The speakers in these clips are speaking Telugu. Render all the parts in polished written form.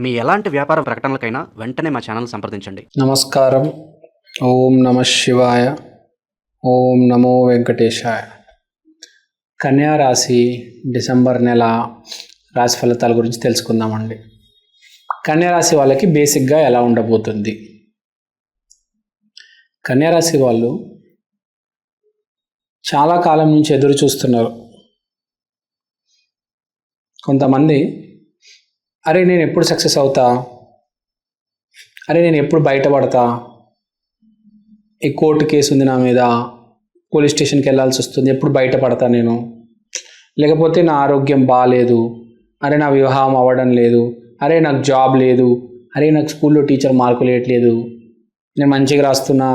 మీ ఎలాంటి వ్యాపార ప్రకటనలకైనా వెంటనే మా ఛానల్ సంప్రదించండి. నమస్కారం. ఓం నమ శివాయ. ఓం నమో వెంకటేశాయ. కన్యా రాశి డిసెంబర్ నెల రాశి ఫలితాల గురించి తెలుసుకుందామండి. కన్యా రాశి వాళ్ళకి బేసిక్గా ఎలా ఉండబోతుంది? కన్యా రాశి వాళ్ళు చాలా కాలం నుంచి ఎదురు చూస్తున్నారు. కొంతమంది అరే నేను ఎప్పుడు సక్సెస్ అవుతా, అరే నేను ఎప్పుడు బయటపడతా, ఈ కోర్టు కేసు ఉంది నా మీద, పోలీస్ స్టేషన్కి వెళ్ళాల్సి వస్తుంది, ఎప్పుడు బయటపడతా నేను, లేకపోతే నా ఆరోగ్యం బాగాలేదు, అరే నా వివాహం అవ్వడం లేదు, అరే నాకు జాబ్ లేదు, అరే నాకు స్కూల్లో టీచర్ మార్కులు వేయట్లేదు, నేను మంచిగా రాస్తున్నా,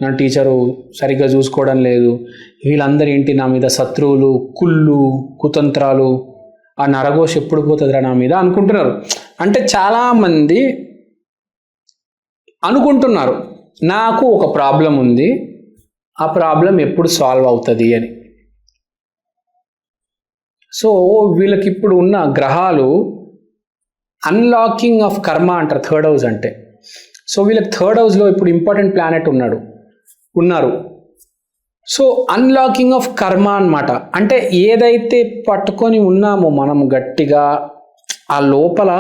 నా టీచరు సరిగ్గా చూసుకోవడం లేదు, వీళ్ళందరూ ఏంటి నా మీద శత్రువులు, కుళ్ళు, కుతంత్రాలు, ఆ నరఘోష ఎప్పుడు పోతుందిరా నా మీద అనుకుంటున్నారు. అంటే చాలామంది అనుకుంటున్నారు నాకు ఒక ప్రాబ్లం ఉంది, ఆ ప్రాబ్లం ఎప్పుడు సాల్వ్ అవుతుంది అని. సో వీళ్ళకి ఇప్పుడు ఉన్న గ్రహాలు అన్లాకింగ్ ఆఫ్ కర్మ అంటారు, థర్డ్ హౌస్ అంటే. సో వీళ్ళకి థర్డ్ హౌస్లో ఇప్పుడు ఇంపార్టెంట్ ప్లానెట్ ఉన్నారు. సో అన్లాకింగ్ ఆఫ్ కర్మ అన్నమాట. అంటే ఏదైతే పట్టుకొని ఉన్నామో మనం గట్టిగా, ఆ లోపల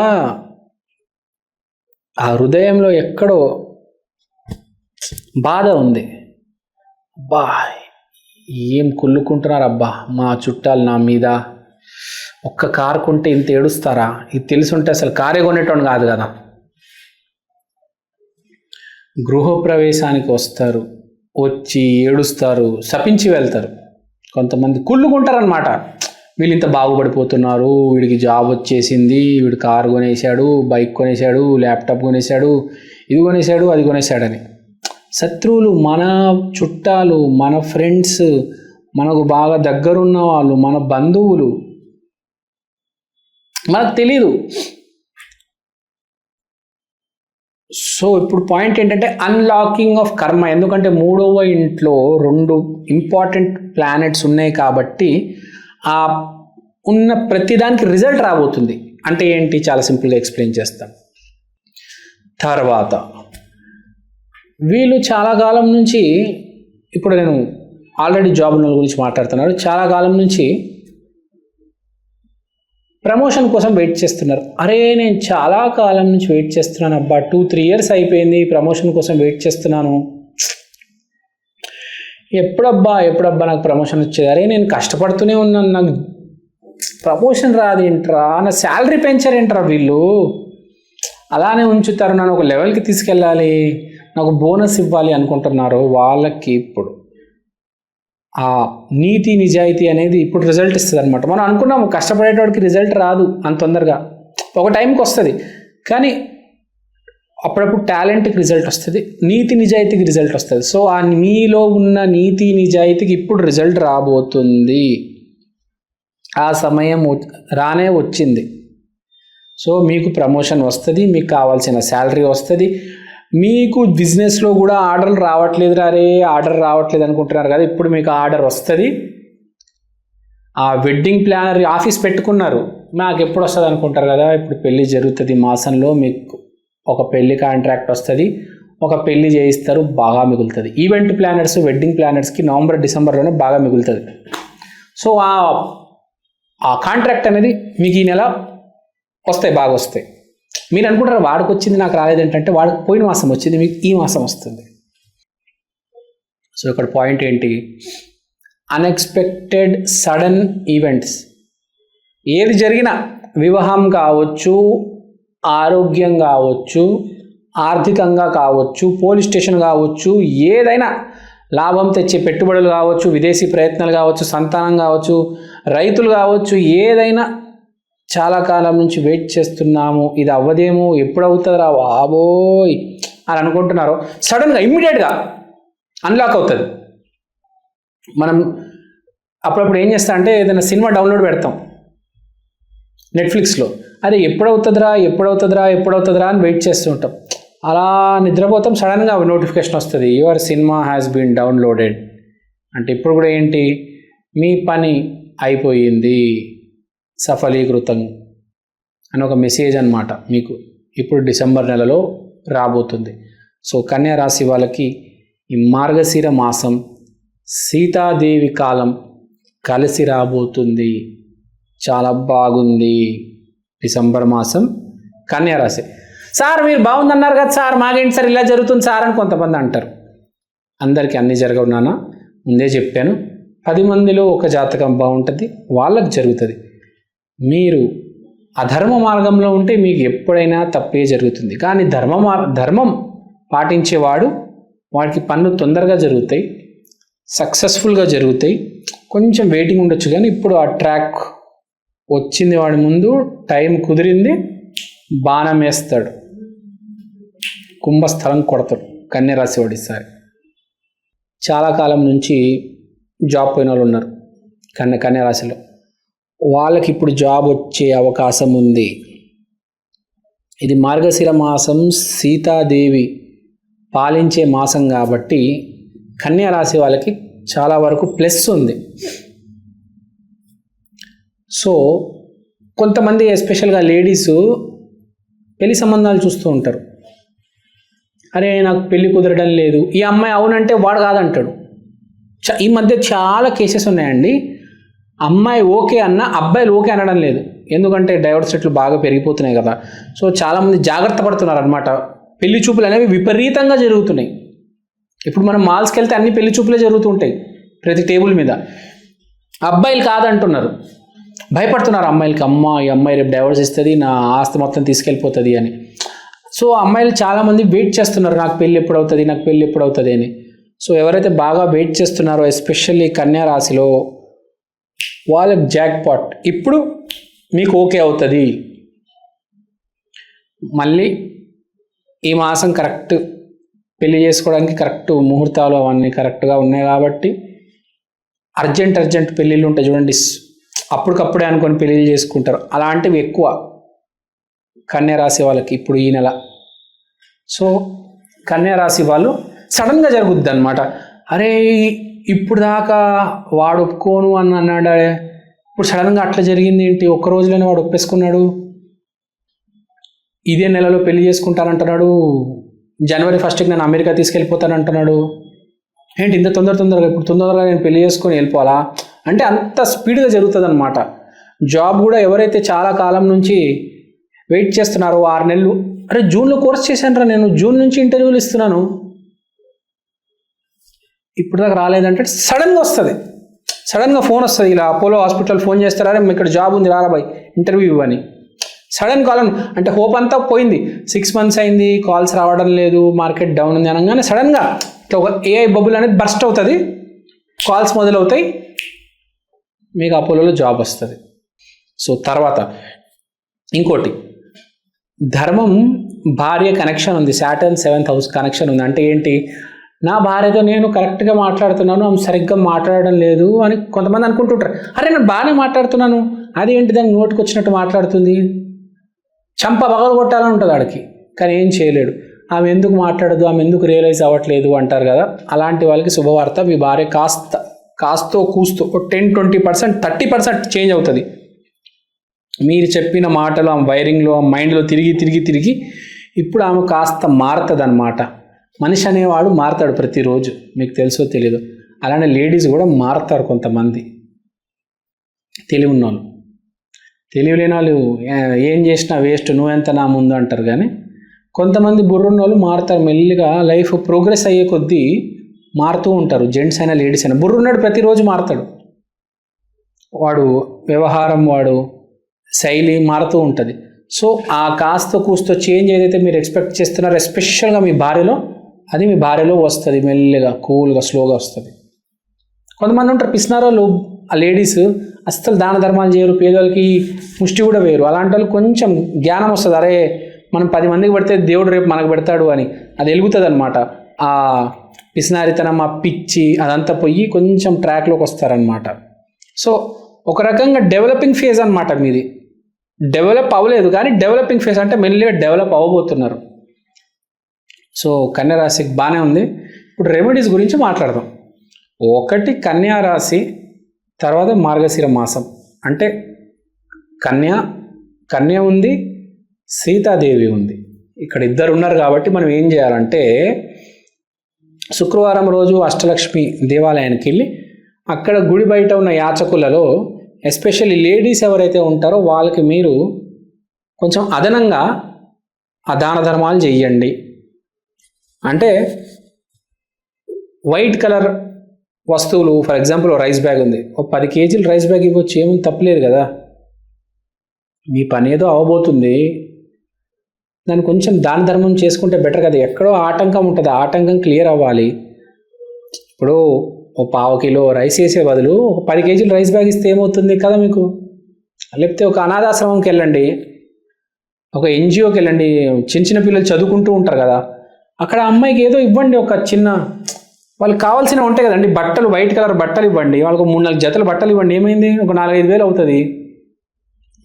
ఆ హృదయంలో ఎక్కడో బాధ ఉంది. అబ్బా ఏం కుళ్ళుకుంటున్నారు అబ్బా మా చుట్టాలు నా మీద, ఒక్క కారు కొంటే ఇంత ఏడుస్తారా, ఇది తెలుసుంటే అసలు కారే కొనేటోని కాదు కదా. గృహప్రవేశానికి వస్తారు, వచ్చి ఏడుస్తారు, శపించి వెళ్తారు. కొంతమంది కుళ్ళుకుంటారనమాట, వీళ్ళు ఇంత బాగుపడిపోతున్నారు, వీడికి జాబ్ వచ్చేసింది, వీడు కారు కొనేశాడు, బైక్ కొనేశాడు, ల్యాప్టాప్ కొనేశాడు, ఇది కొనేశాడు, అది కొనేశాడని. శత్రువులు, మన చుట్టాలు, మన ఫ్రెండ్స్, మనకు బాగా దగ్గరున్న వాళ్ళు, మన బంధువులు, మనకు తెలీదు. సో ఇప్పుడు పాయింట్ ఏంటంటే అన్లాకింగ్ ఆఫ్ కర్మ. ఎందుకంటే 3వ ఇంట్లో 2 ఇంపార్టెంట్ ప్లానెట్స్ ఉన్నాయి కాబట్టి ఆ ఉన్న ప్రతిదానికి రిజల్ట్ రాబోతుంది. అంటే ఏంటి, చాలా సింపుల్గా ఎక్స్ప్లెయిన్ చేస్తాం. తర్వాత వీళ్ళు చాలా కాలం నుంచి, ఇప్పుడు నేను ఆల్రెడీ జాబ్ గురించి మాట్లాడుతున్నాను, చాలా కాలం నుంచి ప్రమోషన్ కోసం వెయిట్ చేస్తున్నారు. అరే నేను చాలా కాలం నుంచి వెయిట్ చేస్తున్నాను అబ్బా, 2-3 years అయిపోయింది ప్రమోషన్ కోసం వెయిట్ చేస్తున్నాను, ఎప్పుడబ్బా నాకు ప్రమోషన్ వచ్చేది, అరే నేను కష్టపడుతూనే ఉన్నాను, నాకు ప్రమోషన్ రాదేంట్రా, నా శాలరీ పెంచారేంట్రా వీళ్ళు, అలానే ఉంచుతారు, నన్ను ఒక లెవెల్కి తీసుకెళ్ళాలి, నాకు బోనస్ ఇవ్వాలి అనుకుంటున్నారు. వాళ్ళకి ఇప్పుడు ఆ నీతి నిజాయితీ అనేది ఇప్పుడు రిజల్ట్ ఇస్తుంది అనమాట. మనం అనుకున్నాము కష్టపడేటోడికి రిజల్ట్ రాదు అంత తొందరగా, ఒక టైంకి వస్తుంది, కానీ అప్పుడప్పుడు టాలెంట్కి రిజల్ట్ వస్తుంది, నీతి నిజాయితీకి రిజల్ట్ వస్తుంది. సో ఆ మీలో ఉన్న నీతి నిజాయితీకి ఇప్పుడు రిజల్ట్ రాబోతుంది, ఆ సమయం రానే వచ్చింది. సో మీకు ప్రమోషన్ వస్తుంది, మీకు కావాల్సిన శాలరీ వస్తుంది. మీకు బిజినెస్లో కూడా ఆర్డర్లు రావట్లేదు, ఆర్డర్ రావట్లేదు అనుకుంటున్నారు కదా, ఇప్పుడు మీకు ఆర్డర్ వస్తుంది. ఆ వెడ్డింగ్ ప్లానర్ ఆఫీస్ పెట్టుకున్నారు, నాకు ఎప్పుడు వస్తుంది అనుకుంటారు కదా, ఇప్పుడు పెళ్ళి జరుగుతుంది మాసంలో, మీకు ఒక పెళ్ళి కాంట్రాక్ట్ వస్తుంది, ఒక పెళ్ళి చేయిస్తారు, బాగా మిగులుతుంది. ఈవెంట్ ప్లానర్స్, వెడ్డింగ్ ప్లానర్స్కి నవంబర్ డిసెంబర్లోనే బాగా మిగులుతుంది. సో ఆ కాంట్రాక్ట్ అనేది మీకు ఈ నెల వస్తాయి, బాగా వస్తాయి. మీరు అనుకుంటారు వాడికి వచ్చింది నాకు రాలేదేంటంటే, వాడికి పోయిన మాసం వచ్చింది, మీకు ఈ మాసం వస్తుంది. సో ఇక్కడ పాయింట్ ఏంటి, అన్ఎక్స్పెక్టెడ్ సడన్ ఈవెంట్స్. ఏది జరిగినా, వివాహం కావచ్చు, ఆరోగ్యం కావచ్చు, ఆర్థికంగా కావచ్చు, పోలీస్ స్టేషన్ కావచ్చు, ఏదైనా లాభం తెచ్చే పెట్టుబడులు కావచ్చు, విదేశీ ప్రయత్నాలు కావచ్చు, సంతానం కావచ్చు, రైతులు కావచ్చు, ఏదైనా చాలా కాలం నుంచి వెయిట్ చేస్తున్నాము, ఇది అవ్వదేమో, ఎప్పుడు అవుతుందిరా బాబోయ్ అని అనుకుంటున్నారు, సడన్గా ఇమ్మీడియట్గా అన్లాక్ అవుతుంది. మనం అప్పుడప్పుడు ఏం చేస్తాం అంటే ఏదైనా సినిమా డౌన్లోడ్ పెడతాం నెట్ఫ్లిక్స్లో, అదే ఎప్పుడవుతుందిరా అని వెయిట్ చేస్తూ ఉంటాం. అలా నిద్రపోతాం, సడన్గా నోటిఫికేషన్ వస్తుంది, your cinema has been downloaded అంటే ఇప్పుడు కూడా ఏంటి, మీ పని అయిపోయింది, సఫలీకృతం అని ఒక మెసేజ్ అన్నమాట మీకు ఇప్పుడు డిసెంబర్ నెలలో రాబోతుంది. సో కన్యా రాశి వాళ్ళకి ఈ మార్గశిర మాసం సీతాదేవి కాలం కలిసి రాబోతుంది. చాలా బాగుంది. డిసెంబర్ మాసం కన్యా రాశి. సార్ మీరు బాగుందన్నారు కదా సార్, మాకేంటి సార్ ఇలా జరుగుతుంది సార్ అని కొంతమంది అంటారు. అందరికీ అన్నీ జరగవు నాన్న, ముందే చెప్పాను. 10 మందిలో ఒక జాతకం బాగుంటుంది, వాళ్ళకి జరుగుతుంది. మీరు అధర్మ మార్గంలో ఉంటే మీకు ఎప్పుడైనా తప్పే జరుగుతుంది. కానీ ధర్మం పాటించేవాడు వాడికి పనులు తొందరగా జరుగుతాయి, సక్సెస్ఫుల్గా జరుగుతాయి. కొంచెం వెయిటింగ్ ఉండొచ్చు, కానీ ఇప్పుడు ఆ ట్రాక్ వచ్చింది, వాడి ముందు టైం కుదిరింది, బాణం వేస్తాడు, కుంభస్థలం కొడతాడు కన్యా రాశి వాడు. ఈసారి చాలా కాలం నుంచి జాబ్ పోయిన వాళ్ళు ఉన్నారు కన్యా రాశిలో, వాళ్ళకి ఇప్పుడు జాబ్ వచ్చే అవకాశం ఉంది. ఇది మార్గశిర మాసం సీతాదేవి పాలించే మాసం కాబట్టి కన్యా రాశి వాళ్ళకి చాలా వరకు ప్లస్ ఉంది. సో కొంతమంది ఎస్పెషల్గా లేడీసు పెళ్లి సంబంధాలు చూస్తూ ఉంటారు. అరే నాకు పెళ్లి కుదరడం లేదు, ఈ అమ్మాయి అవునంటే వాడు కాదంటాడు. ఈ మధ్య చాలా కేసెస్ ఉన్నాయండి. అమ్మాయి ఓకే అన్న అబ్బాయిలు ఓకే అనడం లేదు. ఎందుకంటే డైవర్స్ రేట్లు బాగా పెరిగిపోతున్నాయి కదా. సో చాలామంది జాగ్రత్త పడుతున్నారు అనమాట. పెళ్లి చూపులు అనేవి విపరీతంగా జరుగుతున్నాయి. ఇప్పుడు మనం మాల్స్కి వెళ్తే అన్ని పెళ్లి చూపులే జరుగుతుంటాయి ప్రతి టేబుల్ మీద. అబ్బాయిలు కాదంటున్నారు, భయపడుతున్నారు అమ్మాయిలకి. అమ్మ ఈ అమ్మాయి రేపు డైవర్స్ ఇస్తుంది, నా ఆస్తి మొత్తం తీసుకెళ్ళిపోతుంది అని. సో అమ్మాయిలు చాలామంది వెయిట్ చేస్తున్నారు, నాకు పెళ్ళి ఎప్పుడు అవుతుంది, నాకు పెళ్ళి ఎప్పుడు అవుతుంది అని. సో ఎవరైతే బాగా వెయిట్ చేస్తున్నారో ఎస్పెషల్లీ కన్యా రాశిలో వాళ్ళకి జాక్ పాట్ ఇప్పుడు మీకు ఓకే అవుతుంది. మళ్ళీ ఈ మాసం కరెక్ట్ పెళ్లి చేసుకోవడానికి కరెక్ట్ ముహూర్తాలు అవన్నీ కరెక్ట్గా ఉన్నాయి కాబట్టి అర్జెంట్ పెళ్ళిళ్ళు ఉంటాయి చూడండి, అప్పటికప్పుడే అనుకొని పెళ్ళిళ్ళు చేసుకుంటారు. అలాంటివి ఎక్కువ కన్యా రాశి వాళ్ళకి ఇప్పుడు ఈ నెల. సో కన్యా రాశి వాళ్ళు సడన్గా జరుగుద్ది అనమాట. అరే ఇప్పుడు దాకా వాడు ఒప్పుకోను అని అన్నాడు, ఇప్పుడు సడన్గా అట్లా జరిగింది ఏంటి, ఒక్క రోజులోనే వాడు ఒప్పేసుకున్నాడు, ఇదే నెలలో పెళ్లి చేసుకుంటానంటున్నాడు, జనవరి 1కి నేను అమెరికా తీసుకెళ్ళిపోతానంటున్నాడు. ఏంటి ఇంత తొందరగా ఇప్పుడు తొందరగా నేను పెళ్లి చేసుకొని వెళ్ళిపోవాలా అంటే అంత స్పీడ్గా జరుగుతుంది అనమాట. జాబ్ కూడా ఎవరైతే చాలా కాలం నుంచి వెయిట్ చేస్తున్నారో 6 నెలలు, అరే జూన్లో కోర్స్ చేశాను నేను, జూన్ నుంచి ఇంటర్వ్యూలు ఇస్తున్నాను, ఇప్పుడు దాకా రాలేదంటే సడన్గా వస్తుంది, సడన్గా ఫోన్ వస్తుంది. ఇలా అపోలో హాస్పిటల్ ఫోన్ చేస్తారా, ఇక్కడ జాబ్ ఉంది రారా బాయ్ ఇంటర్వ్యూ అని. సడన్ కాల్ అంటే హోప్ అంతా పోయింది. 6 months అయింది, కాల్స్ రావడం లేదు, మార్కెట్ డౌన్ ఉంది అనగానే సడన్గా ఇట్లా ఒక ఏఐ బబుల్ అనేది బర్స్ట్ అవుతుంది, కాల్స్ మొదలవుతాయి, మీకు అపోలోలో జాబ్ వస్తుంది. సో తర్వాత ఇంకోటి ధర్మం భార్య కనెక్షన్ ఉంది, సాటర్న్ 7th house కనెక్షన్ ఉంది. అంటే ఏంటి, నా భార్యతో నేను కరెక్ట్గా మాట్లాడుతున్నాను, ఆమె సరిగ్గా మాట్లాడడం లేదు అని కొంతమంది అనుకుంటుంటారు. అరే నేను బాగానే మాట్లాడుతున్నాను, అదేంటి దానికి నోటికి వచ్చినట్టు మాట్లాడుతుంది, చంప పగలు కొట్టాలని ఉంటుంది ఆడికి, కానీ ఏం చేయలేడు. ఆమె ఎందుకు మాట్లాడదు, ఆమె ఎందుకు రియలైజ్ అవ్వట్లేదు అంటారు కదా. అలాంటి వాళ్ళకి శుభవార్త, మీ భార్య కాస్తో కూస్తో 10-20% 30% చేంజ్ అవుతుంది. మీరు చెప్పిన మాటలు ఆమె వైరింగ్లో ఆ మైండ్లో తిరిగి ఇప్పుడు ఆమె కాస్త మారుతుంది అనమాట. మనిషి అనేవాడు మారుతాడు ప్రతిరోజు, మీకు తెలుసో తెలీదు. అలానే లేడీస్ కూడా మారుతారు కొంతమంది, తెలివి ఉన్నోళ్ళు. తెలివి లేని వాళ్ళు ఏం చేసినా వేస్ట్, నువ్వెంత నా ముందు అంటారు. కానీ కొంతమంది బుర్రున్న వాళ్ళు మారుతారు మెల్లిగా. లైఫ్ ప్రోగ్రెస్ అయ్యే కొద్దీ మారుతూ ఉంటారు, జెంట్స్ అయినా లేడీస్ అయినా. బుర్రున్నాడు ప్రతిరోజు మారుతాడు, వాడు వ్యవహారం, వాడు శైలి మారుతూ ఉంటుంది. సో ఆ కాస్త కూస్తో చేంజ్ ఏదైతే మీరు ఎక్స్పెక్ట్ చేస్తున్నారో ఎస్పెషల్గా మీ భార్యలో, అది మీ భార్యలో వస్తుంది, మెల్లిగా కూల్గా స్లోగా వస్తుంది. కొంతమంది ఉంటారు పిసినారోళ్ళు, ఆ లేడీస్ అస్సలు దాన ధర్మాలు చేయరు, పేదోళ్ళకి ముష్టి కూడా వేయరు. అలాంటి వాళ్ళు కొంచెం జ్ఞానం వస్తుంది, అరే మనం 10 మందికి పెడితే దేవుడు రేపు మనకు పెడతాడు అని. అది వెలుగుతుంది అనమాట. ఆ పిసినారితనం, ఆ పిచ్చి అదంతా పోయి కొంచెం ట్రాక్లోకి వస్తారనమాట. సో ఒక రకంగా డెవలపింగ్ ఫేజ్ అనమాట మీది. డెవలప్ అవ్వలేదు కానీ డెవలపింగ్ ఫేజ్, అంటే మెల్లిగా డెవలప్ అవ్వబోతున్నారు. సో కన్యా రాశికి బాగానే ఉంది. ఇప్పుడు రెమెడీస్ గురించి మాట్లాడదాం. ఒకటి కన్యా రాశి, తర్వాత మార్గశిర మాసం. అంటే కన్యా కన్య ఉంది, సీతాదేవి ఉంది. ఇక్కడ ఇద్దరు ఉన్నారు కాబట్టి మనం ఏం చేయాలంటే శుక్రవారం రోజు అష్టలక్ష్మి దేవాలయానికి వెళ్ళి అక్కడ గుడి బయట ఉన్న యాచకులలో ఎస్పెషల్లీ లేడీస్ ఎవరైతే ఉంటారో వాళ్ళకి మీరు కొంచెం అదనంగా ఆ దాన ధర్మాలు చెయ్యండి. అంటే వైట్ కలర్ వస్తువులు, ఫర్ ఎగ్జాంపుల్ రైస్ బ్యాగ్ ఉంది, ఒక 10 కేజీలు రైస్ బ్యాగ్ ఇవ్వచ్చు, ఏమీ తప్పలేదు కదా. మీ పని ఏదో అవబోతుంది, దాన్ని కొంచెం దాన ధర్మం చేసుకుంటే బెటర్ కదా. ఎక్కడో ఆటంకం ఉంటుంది, ఆటంకం క్లియర్ అవ్వాలి. ఇప్పుడు ఒక 1/2 కిలో రైస్ వేసే బదులు ఒక 10 కేజీలు రైస్ బ్యాగ్ ఇస్తే ఏమవుతుంది కదా మీకు. లేకపోతే ఒక అనాథాశ్రమంకి వెళ్ళండి, ఒక ఎన్జిఓకి వెళ్ళండి, చిన్న చిన్న పిల్లలు చదువుకుంటూ ఉంటారు కదా, అక్కడ అమ్మాయికి ఏదో ఇవ్వండి. ఒక చిన్న వాళ్ళకి కావాల్సినవి ఉంటాయి కదండి, బట్టలు, వైట్ కలర్ బట్టలు ఇవ్వండి, వాళ్ళకు 3-4 జతలు బట్టలు ఇవ్వండి. ఏమైంది, ఒక 4-5 వేలు అవుతుంది.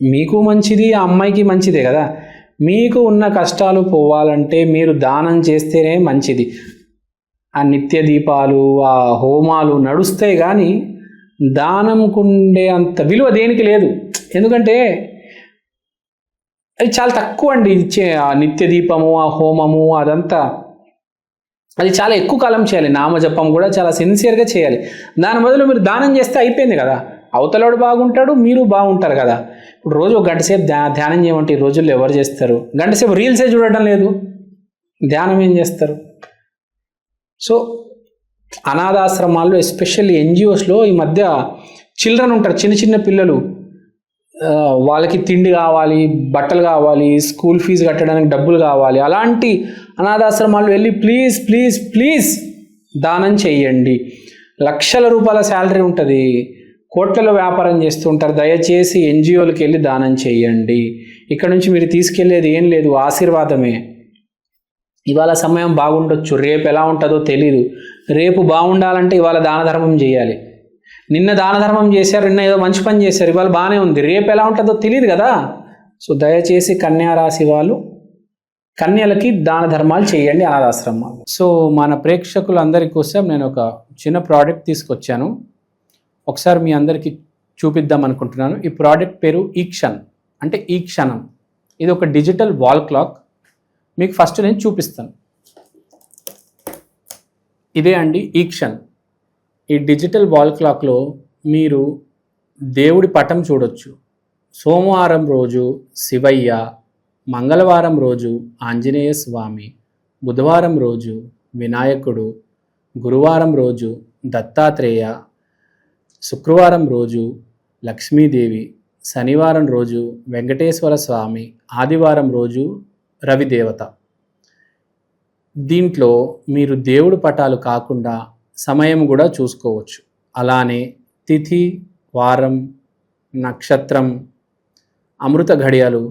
మీకు మంచిది, ఆ అమ్మాయికి మంచిదే కదా. మీకు ఉన్న కష్టాలు పోవాలంటే మీరు దానం చేస్తేనే మంచిది. ఆ నిత్య దీపాలు, ఆ హోమాలు నడుస్తాయి కానీ దానంకుండే అంత విలువ దేనికి లేదు. ఎందుకంటే అది చాలా తక్కువ అండి ఇచ్చే ఆ నిత్య దీపము, ఆ హోమము, అదంతా అది చాలా ఎక్కువ కాలం చేయాలి. నామజపం కూడా చాలా సిన్సియర్గా చేయాలి. దాని బదులు మీరు దానం చేస్తే అయిపోయింది కదా. అవతలాడు బాగుంటాడు, మీరు బాగుంటారు కదా. ఇప్పుడు రోజు ఒక గంట సేపు ధ్యానం చేయమంటే ఈ రోజుల్లో ఎవరు చేస్తారు? గంట సేపు రీల్సే చూడటం లేదు, ధ్యానం ఏం చేస్తారు? సో అనాథాశ్రమాల్లో ఎస్పెషల్లీ ఎన్జిఓస్లో ఈ మధ్య చిల్డ్రన్ ఉంటారు, చిన్న చిన్న పిల్లలు, వాళ్ళకి తిండి కావాలి, బట్టలు కావాలి, స్కూల్ ఫీజు కట్టడానికి డబ్బులు కావాలి. అలాంటి అనాథాశ్రమాల్లో వెళ్ళి ప్లీజ్ ప్లీజ్ ప్లీజ్ దానం చేయండి. లక్షల రూపాయల శాలరీ ఉంటుంది, కోట్లలో వ్యాపారం చేస్తుంటారు. దయచేసి ఎన్జిఓలకు వెళ్ళి దానం చేయండి. ఇక్కడ నుంచి మీరు తీసుకెళ్లేది ఏం లేదు, ఆశీర్వాదమే. ఇవాళ సమయం బాగుండొచ్చు, రేపు ఎలా ఉంటుందో తెలీదు. రేపు బాగుండాలంటే ఇవాళ దాన ధర్మం చేయాలి. నిన్న దాన ధర్మం చేశారు, నిన్న ఏదో మంచి పని చేశారు, ఇవాళ బాగానే ఉంది, రేపు ఎలా ఉంటుందో తెలియదు కదా. సో దయచేసి కన్యా రాశి వాళ్ళు కన్యలకి దాన ధర్మాలు చేయండి అనాథాశ్రమాలు. సో మన ప్రేక్షకులందరి కోసం నేను ఒక చిన్న ప్రోడక్ట్ తీసుకొచ్చాను, ఒకసారి మీ అందరికీ చూపిద్దాం అనుకుంటున్నాను. ఈ ప్రోడక్ట్ పేరు ఈక్షన్, అంటే ఈ క్షణం. ఇది ఒక డిజిటల్ వాల్ క్లాక్. మీకు ఫస్ట్ నేను చూపిస్తాను. ఇదే అండి ఈక్షన్. ఈ డిజిటల్ వాల్ క్లాక్లో మీరు దేవుడి పటం చూడొచ్చు. సోమవారం రోజు శివయ్య, మంగళవారం రోజు ఆంజనేయ స్వామి, బుధవారం రోజు వినాయకుడు, గురువారం రోజు దత్తాత్రేయ, శుక్రవారం రోజు లక్ష్మీదేవి, శనివారం రోజు వెంకటేశ్వర స్వామి, ఆదివారం రోజు రవిదేవత. దీంట్లో మీరు దేవుడి పటాలు కాకుండా సమయం కూడా చూసుకోవచ్చు. అలానే తిథి, వారం, నక్షత్రం, అమృత ఘడియలు,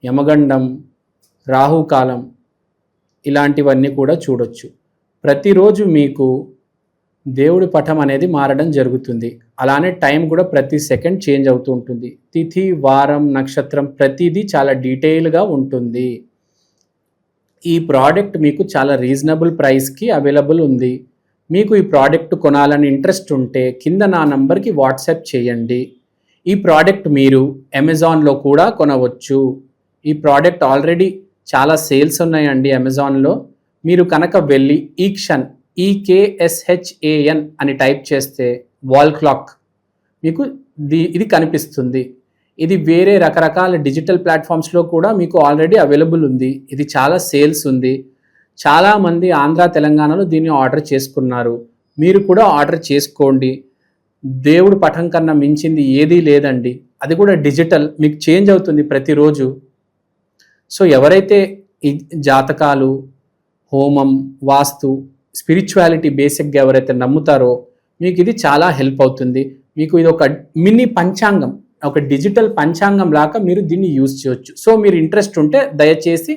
యమగండం, రాహుకాలం ఇలాంటివన్నీ కూడా చూడొచ్చు. ప్రతిరోజు మీకు దేవుడి పటం అనేది మారడం జరుగుతుంది. అలానే టైం కూడా ప్రతి సెకండ్ చేంజ్ అవుతూ ఉంటుంది. తిథి, వారం, నక్షత్రం ప్రతిదీ చాలా డీటెయిల్గా ఉంటుంది. ఈ ప్రోడక్ట్ మీకు చాలా రీజనబుల్ ప్రైస్కి అవైలబుల్ ఉంది. మీకు ఈ ప్రోడక్ట్ కొనాలని ఇంట్రెస్ట్ ఉంటే కింద నా నంబర్కి వాట్సాప్ చేయండి. ఈ ప్రోడక్ట్ మీరు అమెజాన్లో కూడా కొనవచ్చు. ఈ ప్రోడక్ట్ ఆల్రెడీ చాలా సేల్స్ ఉన్నాయండి అమెజాన్లో. మీరు కనుక వెళ్ళి ఈక్షన్, EKSHAN అని టైప్ చేస్తే వాల్ క్లాక్ మీకు ఇది కనిపిస్తుంది. ఇది వేరే రకరకాల డిజిటల్ ప్లాట్ఫామ్స్లో కూడా మీకు ఆల్రెడీ అవైలబుల్ ఉంది. ఇది చాలా సేల్స్ ఉంది. చాలామంది ఆంధ్ర, తెలంగాణలో దీన్ని ఆర్డర్ చేసుకున్నారు. మీరు కూడా ఆర్డర్ చేసుకోండి. దేవుడు పటం కన్నా మించింది ఏదీ లేదండి. అది కూడా డిజిటల్, మీకు చేంజ్ అవుతుంది ప్రతిరోజు. సో ఎవరైతే ఈ జాతకాలు, హోమం, వాస్తు, స్పిరిచువాలిటీ బేసిక్గా ఎవరైతే నమ్ముతారో మీకు ఇది చాలా హెల్ప్ అవుతుంది. మీకు ఇది ఒక మినీ పంచాంగం, ఒక డిజిటల్ పంచాంగం లాగా మీరు దీన్ని యూజ్ చేయొచ్చు. సో మీరు ఇంట్రెస్ట్ ఉంటే దయచేసి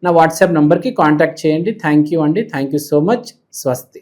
నా వాట్సాప్ నంబర్కి కాంటాక్ట్ చేయండి. థ్యాంక్ యూ అండి. Thank you so much. స్వస్తి.